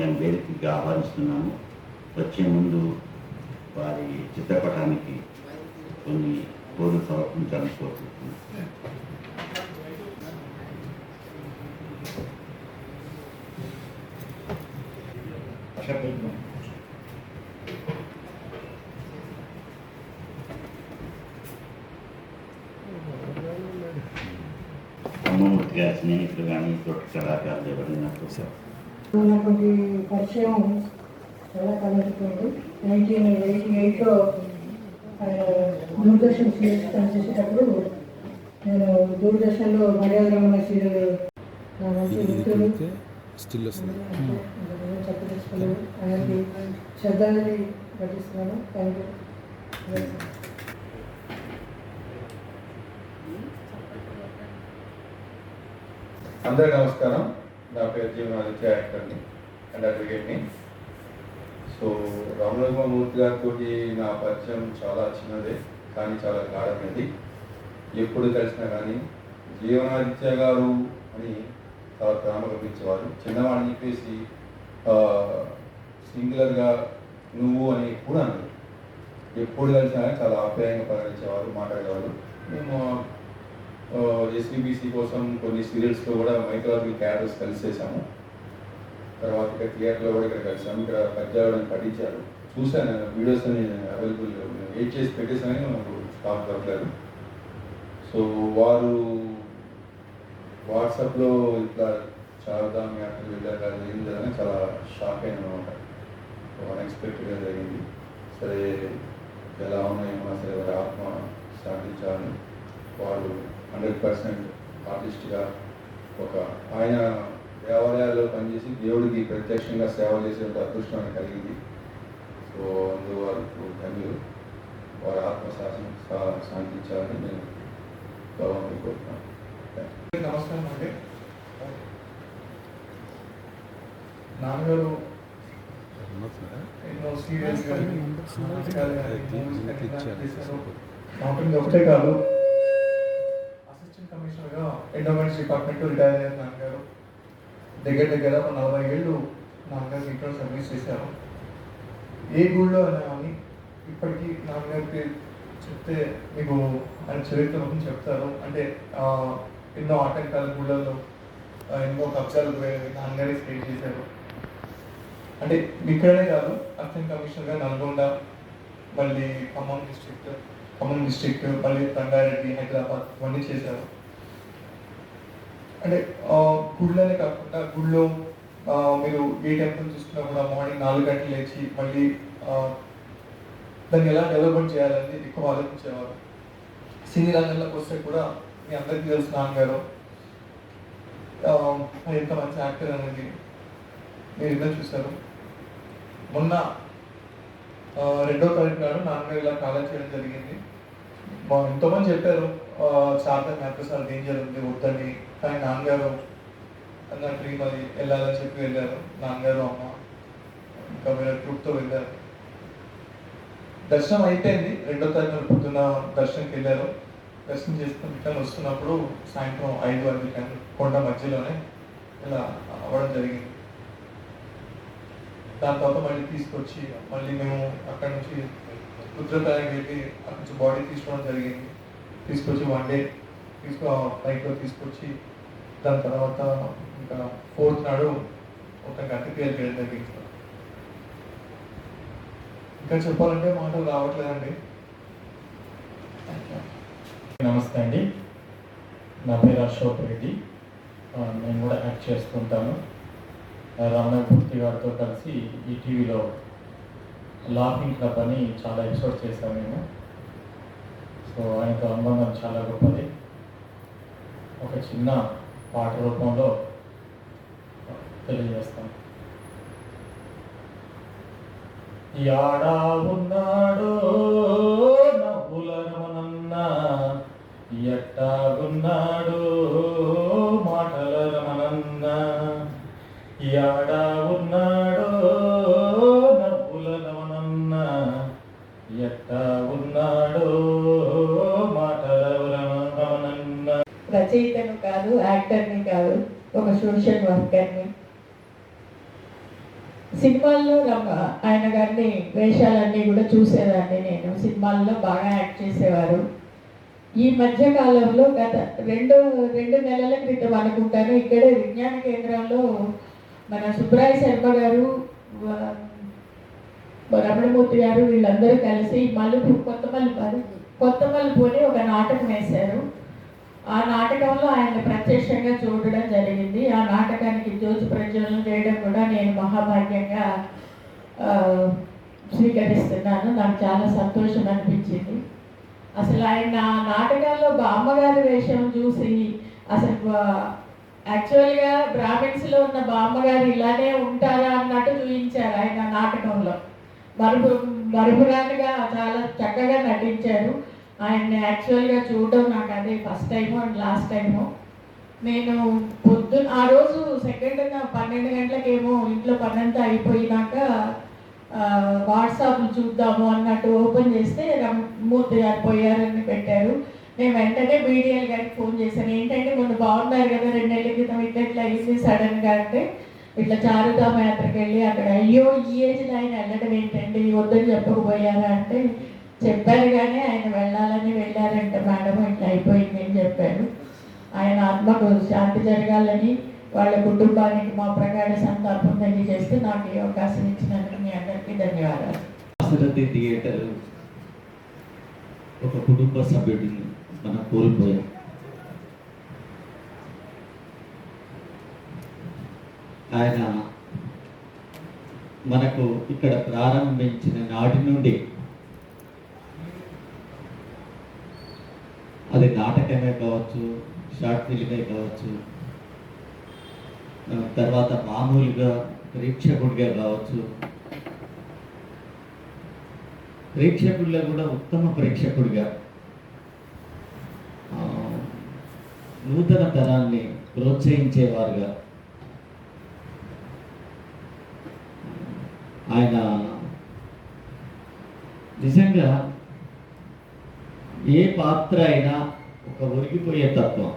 నేను వేదికకి ఆహ్వానిస్తున్నాను. వచ్చే ముందు వారి చిత్రపటానికి కొన్ని కోరికలు సమర్పించాలని కోరుకుంటున్నాను. అమ్మమూర్తిగా స్నేహితులు కానీ తోటి కళాకారులు ఎవరైనా మనకి పరిచయం చాలా కలుగుతుంది. 1988లో దూరదర్శన్ సీరియల్స్ పనిచేసేటప్పుడు నేను దూరదర్శన్లో మర్యాద రమణ సీరియల్ మంచి మిత్రులు చెప్పదలుచుకున్నాను. ఆయనకి శ్రద్ధాంజలి ఘటిస్తున్నాను. Thank you. అందరికీ నమస్కారం. నా పేరు జీవనాదిత్య, యాక్టర్ని అండ్ అడ్వకేట్ని. సో రామలక్ష్మణమూర్తి గారితో నా పరిచయం చాలా చిన్నదే కానీ చాలా గాఢమైనది. ఎప్పుడు కలిసినా కానీ జీవనాదిత్య గారు అని చాలా ప్రేమ కల్పించేవారు. చిన్నవాడిని చెప్పేసి సింగులర్గా నువ్వు అని కూడా అన్నారు. ఎప్పుడు కలిసినా కానీ చాలా ఆప్యాయంగా పలకరించేవారు, మాట్లాడేవారు. మేము ఎస్బీబీసీ కోసం కొన్ని సీరియల్స్లో కూడా మైథాలజికల్ క్యారెక్టర్స్ కలిసి చేశాము. తర్వాత ఇక్కడ థియేటర్లో కూడా ఇక్కడ కలిసాము. ఇక్కడ పద్యాలను పఠించారు, చూశాను. వీడియోస్ అని అవైలబుల్ వెయిట్ చేసి పెట్టేసాను, నాకు స్టాక్ దొరకలేదు. సో వారు వాట్సాప్లో ఇట్లా చాలా మీ అక్కడ వెళ్ళారు జరిగిందని చాలా షాక్ అయిన అనమాట. అన్ఎక్స్పెక్టెడ్గా జరిగింది. సరే ఎలా ఉన్నాయేమో, సరే వారి ఆత్మ శాంతించాలని వారు 100% ఆర్టిస్ట్గా ఆయన దేవాలయాల్లో పనిచేసి దేవుడికి ప్రత్యక్షంగా సేవ చేసే అదృష్టం కలిగింది. సో అందువరకు ధన్యులు. వారి ఆత్మ శాంతించాలని నేను గౌరవం కోరుతున్నాను. నమస్కారం అండి. నాన్నగారు ఎన్నో సీరియల్స్ కానీ ఒకటే కాదు, అసిస్టెంట్ కమిషనర్గా ఎండోమెంట్స్ డిపార్ట్మెంట్ రిటైర్ అయిన నాన్నగారు దగ్గర 40 ఏళ్ళు నాన్నగారు ఇంట్లో సర్వీస్ చేశారు. ఏ గుళ్ళో అయినా కానీ ఇప్పటికీ నాన్నగారికి చెప్తే మీకు ఆయన చరిత్ర మొత్తం చెప్తారు. అంటే ఎన్నో ఆటంకాల గుళ్ళల్లో ఎన్నో కబ్జాలు నాన్నగారే స్టేట్ చేశారు. అంటే ఇక్కడనే కాదు, అసిస్టెంట్ కమిషనర్గా నల్గొండ, మళ్ళీ ఖమ్మం డిస్ట్రిక్ట్, మళ్ళీ రంగారెడ్డి, హైదరాబాద్ ఇవన్నీ చేశారు. అంటే గుళ్ళనే కాకుండా గుళ్ళో మీరు ఏ టెంపుల్ చూసుకున్నా కూడా మార్నింగ్ 4 గంటలు లేచి మళ్ళీ దాన్ని ఎలా డెవలప్మెంట్ చేయాలని ఎక్కువ ఆలోచించేవారు. సినీ రంగంలోకి వస్తే కూడా మీ అందరికీ తెలుసు నాన్నగారు ఎంత మంచి యాక్టర్ అనేది మీరు ఇలా చూశారు. మొన్న 2వ తారీఖు నాడు నాన్నగారు ఇలా కాలేజ్ చేయడం జరిగింది. ఎంతోమంది చెప్పారు చాలా మ్యాథ్స్ డేంజర్ ఉంది వద్దని, కానీ నాన్నగారు అన్న డ్రీమ్ అది వెళ్ళాలని చెప్పి వెళ్ళారు. నాన్నగారు అమ్మ ఇంకా వేరే ట్రూప్తో వెళ్ళారు. దర్శనం అయిపోయింది. 2వ తారీఖు పొద్దున్న దర్శనంకి వెళ్ళారు. దర్శనం చేసుకుని రిటర్న్ వస్తున్నప్పుడు సాయంత్రం 5 కొండ మధ్యలోనే ఇలా అవ్వడం జరిగింది. దాని తర్వాత మళ్ళీ తీసుకొచ్చి మళ్ళీ మేము అక్కడ నుంచి రుద్రప్రయాగ వెళ్ళి అక్కడ నుంచి బాడీ తీసుకోవడం జరిగింది. తీసుకొచ్చి 1 డే ఫ్లైట్లో తీసుకొచ్చి దాని తర్వాత ఇంకా 4th నాడు ఒక అంత్యక్రియలు చేయడం జరిగింది. ఇంకా చెప్పాలంటే మాటలు రావట్లేదండి. నమస్తే అండి, నా పేరు అశోక్ రెడ్డి. నేను కూడా యాక్ట్ చేస్తుంటాను. రామనాథమూర్తి గారితో కలిసి ఈ టీవీలో లాఫింగ్ క్లబ్ అని చాలా ఎపిసోడ్ చేశాను నేను. సో ఆయనతో అనుబంధం చాలా గొప్పది. ఒక చిన్న పాట రూపంలో తెలియజేస్తాను. యాడా ఉన్నాడో నవ్వుల రమణన్న, ఎట్టాగున్నాడో మాటల రమణన్న, యాడా ఉన్నాడో నవ్వుల రమణన్న, ఎట్టా ఉన్నాడో మాటల రమణన్న. రచయితను కాదు, యాక్టర్ని కాదు, ఒక సోషల్ వర్కర్ని. సినిమాల్లో ఆయన గారిని వేషాలన్నీ కూడా చూసేదాన్ని నేను. సినిమాల్లో బాగా యాక్ట్ చేసేవారు. ఈ మధ్య కాలంలో గత రెండు నెలల క్రితం అనుకుంటాను ఇక్కడే విజ్ఞాన కేంద్రంలో మన సుబ్రాయ శర్మ గారు, రమణమూర్తి గారు వీళ్ళందరూ కలిసి కొత్త మలుపు అని ఒక నాటకం వేశారు. ఆ నాటకంలో ఆయన ప్రత్యక్షంగా చూడడం జరిగింది. ఆ నాటకానికి జ్యోతి ప్రజ్వలన చేయడం కూడా నేను మహాభాగ్యంగా స్వీకరిస్తున్నాను. నాకు చాలా సంతోషం అనిపించింది. అసలు ఆయన నాటకాల్లో బామ్మగారి వేషం చూసి అసలు యాక్చువల్గా బ్రాహ్మిన్స్లో ఉన్న బామ్మగారు ఇలానే ఉంటారా అన్నట్టు చూపించారు ఆయన నాటకంలో. మరుపురానిగా చాలా చక్కగా నటించారు. ఆయన్ని యాక్చువల్గా చూడడం నాకు అదే first time and last time. నేను ఆ రోజు సెకండ్ 12 గంటలకేమో ఇంట్లో పనంతా అయిపోయినాక వాట్సాప్ చూద్దాము అన్నట్టు ఓపెన్ చేస్తే మూర్తి గారు పోయారని పెట్టారు. నేను వెంటనే బీడీఎల్ గారికి ఫోన్ చేశాను. ఏంటంటే మొన్న బాగున్నారు కదా 2 నెలల క్రితం ఇట్లా అయింది సడన్గా అంటే, ఇట్లా చారుధామ యాత్రకి వెళ్ళి అక్కడ అయ్యో ఈ ఏజ్లో ఆయన వెళ్ళడం ఏంటండి వద్దని చెప్పకపోయారా అంటే, చెప్పారు కానీ ఆయన వెళ్ళారంట మేడం, ఇట్లా అయిపోయింది అని చెప్పారు. ఆయన ఆత్మకు శాంతి జరగాలని వాళ్ళ కుటుంబానికి మా ప్రగాఢ సంతాపం తెలియజేస్తూ నాకు ఈ అవకాశం ఇచ్చినందుకు మీ అందరికీ ధన్యవాదాలు. ఆశరథి థియేటర్ ఒక కుటుంబ సభ్యుడిని మనం కోల్పోయాం. ఆయన మనకు ఇక్కడ ప్రారంభించిన నాటి నుండి అది నాటకమే కావచ్చు, షార్ట్ ఫిల్మే కావచ్చు, తర్వాత మామూలుగా ప్రేక్షకుడిగా కావచ్చు, ప్రేక్షకుడిలో కూడా ఉత్తమ ప్రేక్షకుడిగా నూతన తరాన్ని ప్రోత్సహించేవారుగా ఆయన నిజంగా ఏ పాత్ర అయినా ఒక ఒరిగిపోయే తత్వం.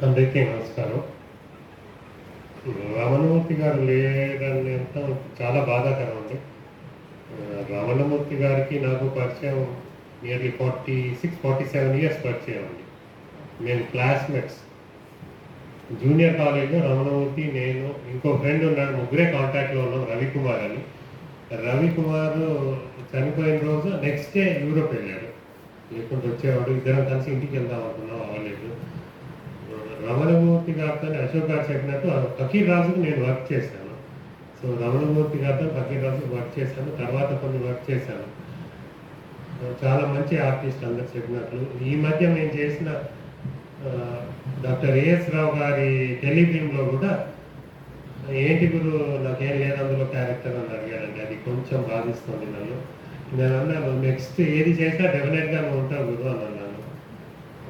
అందరికీ నమస్కారం. రమణమూర్తి గారు లేదనేంత చాలా బాధాకరం అండి. రమణమూర్తి గారికి నాకు పరిచయం నియర్లీ 47 ఇయర్స్ పరిచయం అండి. మేము క్లాస్మేట్స్. జూనియర్ కాలేజ్లో రమణమూర్తి, నేను, ఇంకో ఫ్రెండ్ ఉన్నాడు, ముగ్గురే కాంటాక్ట్లో ఉన్నాం, రవికుమార్ అని. రవికుమార్ చనిపోయిన రోజు నెక్స్ట్ డే యూరోప్ వెళ్ళాడు, లేకుంటే వచ్చేవాడు. ఇద్దరం కలిసి ఇంటికి వెళ్దాం అనుకున్నాం, అవ్వలేదు. రమణమూర్తి గారితో అశోక్ గారు చెప్పినట్టు ఫకీర్ రాజుకు నేను వర్క్ చేశాను. సో రమణమూర్తి గారితో ఫకీర్ రాజుకు వర్క్ చేశాను, తర్వాత కొన్ని వర్క్ చేశాను. చాలా మంచి ఆర్టిస్ట్ అందరు చెప్పినట్లు. ఈ మధ్య మేము చేసిన డాక్టర్ ఏఎస్ రావు గారి టెలిఫిల్మ్లో కూడా ఏంటి గురు నాకేం లేదు అందులో క్యారెక్టర్ అని అడిగారండి. అది కొంచెం బాధిస్తుంది నన్ను. నేను అన్నాను నెక్స్ట్ ఏది చేసినా డెఫినెట్గా నువ్వు ఉంటావు గురు అని అన్నాను.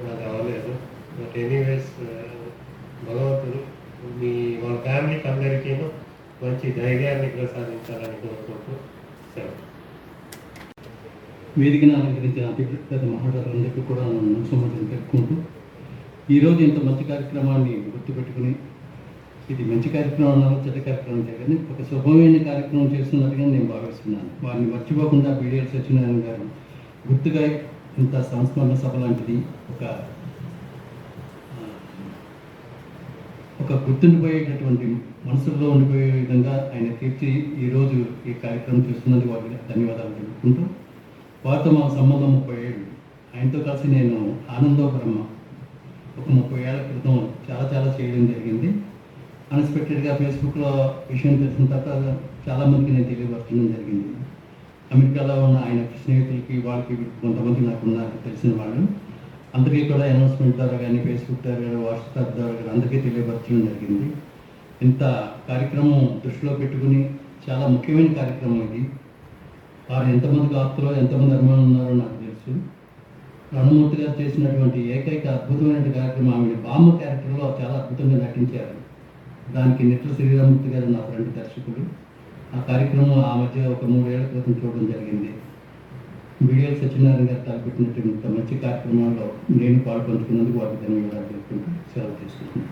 నాకు అవ్వలేదు. బట్ ఎనీవేస్ భగవంతుడు వాళ్ళ ఫ్యామిలీకి అందరికీ మంచి ధైర్యాన్ని ప్రసాదించాలని కోరుకుంటూ సెలవు. వేదికను అలంకరించిన అతిపెద్ద మహారాజులందరికీ కూడా నమస్కారం తెలుపుకుంటూ, ఈరోజు ఇంత మంచి కార్యక్రమాన్ని గుర్తుపెట్టుకుని, ఇది మంచి కార్యక్రమం అన్నారు, చెడ్డ కార్యక్రమం చేయగానే ఒక శుభమైన కార్యక్రమం చేస్తున్నట్టుగా నేను భావిస్తున్నాను. వారిని మర్చిపోకుండా బీడీఎల్ సత్యనారాయణ గారు గుర్తుగా ఇంత సంస్మరణ సభ లాంటిది ఒక గుర్తుండిపోయేటటువంటి మనసులో ఉండిపోయే విధంగా ఆయన తీర్చి ఈరోజు ఈ కార్యక్రమం చేస్తున్నందుకు వారికి ధన్యవాదాలు తెలుపుకుంటూ, వారితో మా సంబంధం 30 ఏళ్ళు. ఆయనతో కలిసి నేను ఆనందోబ్రహ్మ ఒక 30 ఏళ్ల క్రితం చాలా చేయడం జరిగింది. అన్ఎక్స్పెక్టెడ్గా ఫేస్బుక్లో విషయం తెలిసిన తర్వాత చాలామందికి నేను తెలియపరచడం జరిగింది. అమెరికాలో ఉన్న ఆయన స్నేహితులకి వాళ్ళకి కొంతమంది నాకు ఉన్నారు తెలిసిన వాళ్ళు, అందరికీ కూడా అనౌన్స్మెంట్ ద్వారా కానీ ఫేస్బుక్ ద్వారా కానీ వాట్సాప్ ద్వారా కానీ అందరికీ తెలియపరచడం జరిగింది. ఇంత కార్యక్రమం దృష్టిలో పెట్టుకుని చాలా ముఖ్యమైన కార్యక్రమం ఇది. వారు ఎంతమందికి ఆప్తులో ఎంతమంది అభిమానులు ఉన్నారో నాకు తెలుసు. రమణమూర్తి గారు చేసినటువంటి ఏకైక అద్భుతమైన కార్యక్రమం ఆమె బామ్మ క్యారెక్టర్లో చాలా అద్భుతంగా నటించారు. దానికి నిట్ల శ్రీరామూర్తి గారు నా ఫ్రెండ్ దర్శకుడు. ఆ కార్యక్రమం ఆ మధ్య ఒక 3 ఏళ్ల క్రితం చూడడం జరిగింది. బిడిఎల్ సత్యనారాయణ గారు తలపెట్టినటువంటి ఇంత మంచి కార్యక్రమాల్లో నేను పాల్పంచుకున్నందుకు వారికి ధన్యవాదాలు తెలుపుకుంటూ సెలవు తీసుకుంటున్నాను.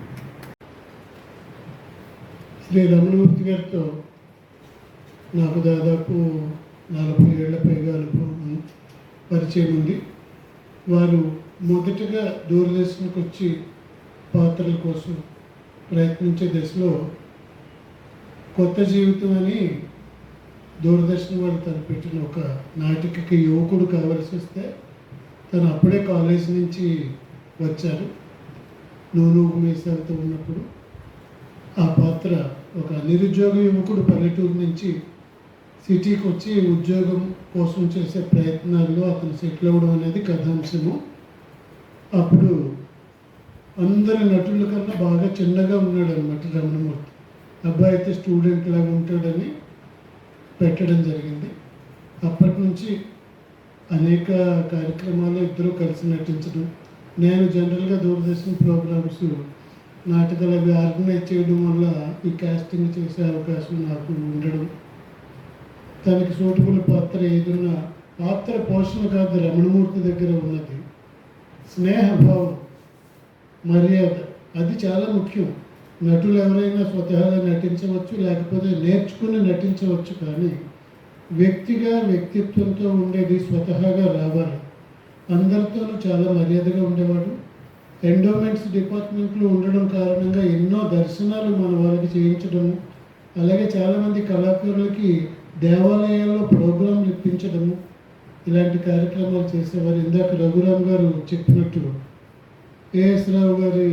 శ్రీ రమణమూర్తి గారితో నాకు దాదాపు 40 ఏళ్ల పైగా అనుభవం పరిచయం ఉంది. వారు మొదటగా దూరదర్శన్కి వచ్చి పాత్రల కోసం ప్రయత్నించే దశలో కొత్త జీవితం అని దూరదర్శన్ వాళ్ళు తలపెట్టిన ఒక నాటికకి యువకుడు కావాల్సి వస్తే తను అప్పుడే కాలేజ్ నుంచి వచ్చారు. నూనూగు మీసాలతో ఉన్నప్పుడు ఆ పాత్ర ఒక నిరుద్యోగ యువకుడు పల్లెటూరు నుంచి సిటీకి వచ్చి ఉద్యోగం కోసం చేసే ప్రయత్నాల్లో అతను సెటిల్ అవ్వడం అనేది కథాంశము. అప్పుడు అందరి నటుల కన్నా బాగా చిన్నగా ఉన్నాడు అనమాట రమణమూర్తి. అబ్బాయి అయితే స్టూడెంట్ లాగా ఉంటాడని పెట్టడం జరిగింది. అప్పటి నుంచి అనేక కార్యక్రమాలు ఇద్దరు కలిసి నటించడం, నేను జనరల్గా దూరదర్శన్ ప్రోగ్రామ్స్ నాటకాలు అవి ఆర్గనైజ్ చేయడం వల్ల ఈ కాస్టింగ్ చేసే అవకాశం నాకు ఉండడం, తనకి సూటబుల్ పాత్ర ఏదన్నా పాత్ర పోషణ కాదు రమణమూర్తి దగ్గర ఉన్నది స్నేహభావం, మర్యాద. అది చాలా ముఖ్యం. నటులు ఎవరైనా స్వతహాగా నటించవచ్చు, లేకపోతే నేర్చుకుని నటించవచ్చు, కానీ వ్యక్తిగా వ్యక్తిత్వంతో ఉండేది స్వతహాగా రావాలి. అందరితోనూ చాలా మర్యాదగా ఉండేవాడు. ఎండోమెంట్స్ డిపార్ట్మెంట్లో ఉండడం కారణంగా ఎన్నో దర్శనాలు మన వాళ్ళకి చేయించడము, అలాగే చాలామంది కళాకారులకి దేవాలయాల్లో ప్రోగ్రాంలు ఇప్పించడము, ఇలాంటి కార్యక్రమాలు చేసేవారు. ఇందాక రఘురామ్ గారు చెప్పినట్టు ఏఎస్ రావు గారి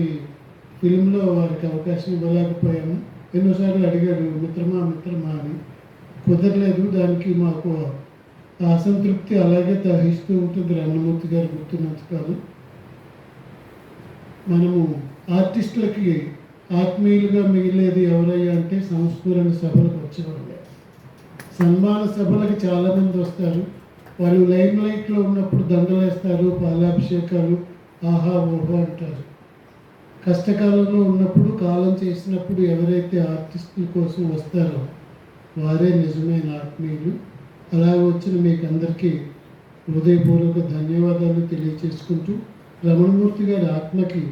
ఫిల్మ్లో వారికి అవకాశం ఇవ్వలేకపోయాము. ఎన్నోసార్లు అడిగాడు మిత్రమా మిత్రమా అని, కుదరలేదు. దానికి మాకు అసంతృప్తి అలాగే దహిస్తూ ఉంటుంది రమణమూర్తి గారు గుర్తున్నంతకాలం. మనము ఆర్టిస్టులకి ఆత్మీయులుగా మిగిలేది ఎవరయ్యా అంటే సంస్ఫురణ సభలకు వచ్చేవాళ్ళే. సన్మాన సభలకు చాలామంది వస్తారు. వాళ్ళు లైమ్ లైట్లో ఉన్నప్పుడు దండలేస్తారు, పాలాభిషేకాలు, ఆహా ఓహో అంటారు. కష్టకాలంలో ఉన్నప్పుడు, కాలం చేసినప్పుడు ఎవరైతే ఆర్టిస్టుల కోసం వస్తారో వారే నిజమైన ఆత్మీయులు. అలా వచ్చిన మీకు అందరికీ హృదయపూర్వక ధన్యవాదాలు తెలియచేసుకుంటూ, రమణమూర్తి గారి ఆత్మకి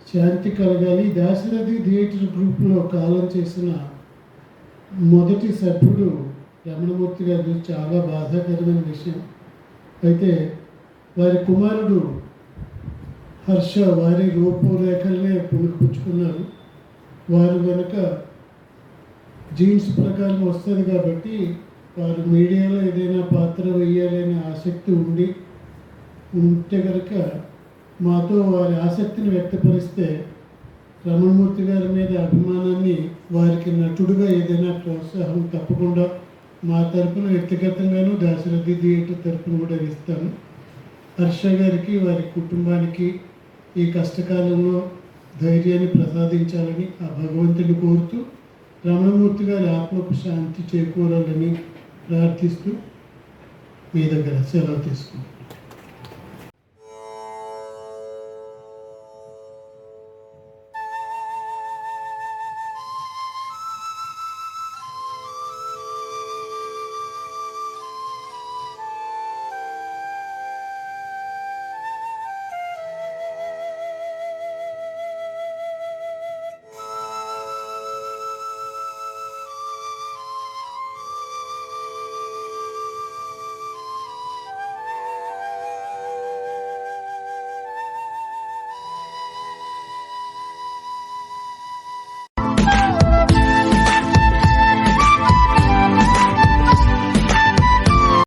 శాంతి కలగాలి. దాశరథి థియేటర్ గ్రూప్లో కాలం చేసిన మొదటి సభ్యుడు రమణమూర్తి గారు. చాలా బాధాకరమైన విషయం. అయితే వారి కుమారుడు హర్ష వారి రూపురేఖలనే పుణుకుపుచ్చుకున్నారు. వారు కనుక జీన్స్ ప్రకారం వస్తుంది కాబట్టి వారు మీడియాలో ఏదైనా పాత్ర వేయాలనే ఆసక్తి ఉంటే కనుక మాతో వారి ఆసక్తిని వ్యక్తపరిస్తే రమణమూర్తి గారి మీద అభిమానాన్ని, వారికి నటుడుగా ఏదైనా ప్రోత్సాహం తప్పకుండా మా తరపున వ్యక్తిగతంగాను దాశరథి థియేటర్ తరపున కూడా ఇస్తాను. హర్ష గారికి వారి కుటుంబానికి ఈ కష్టకాలంలో ధైర్యాన్ని ప్రసాదించాలని ఆ భగవంతుని కోరుతూ, రమణమూర్తి గారి ఆత్మకు శాంతి చేకూరాలని ప్రార్థిస్తూ మీ దగ్గర సెలవు తీసుకుంటాను.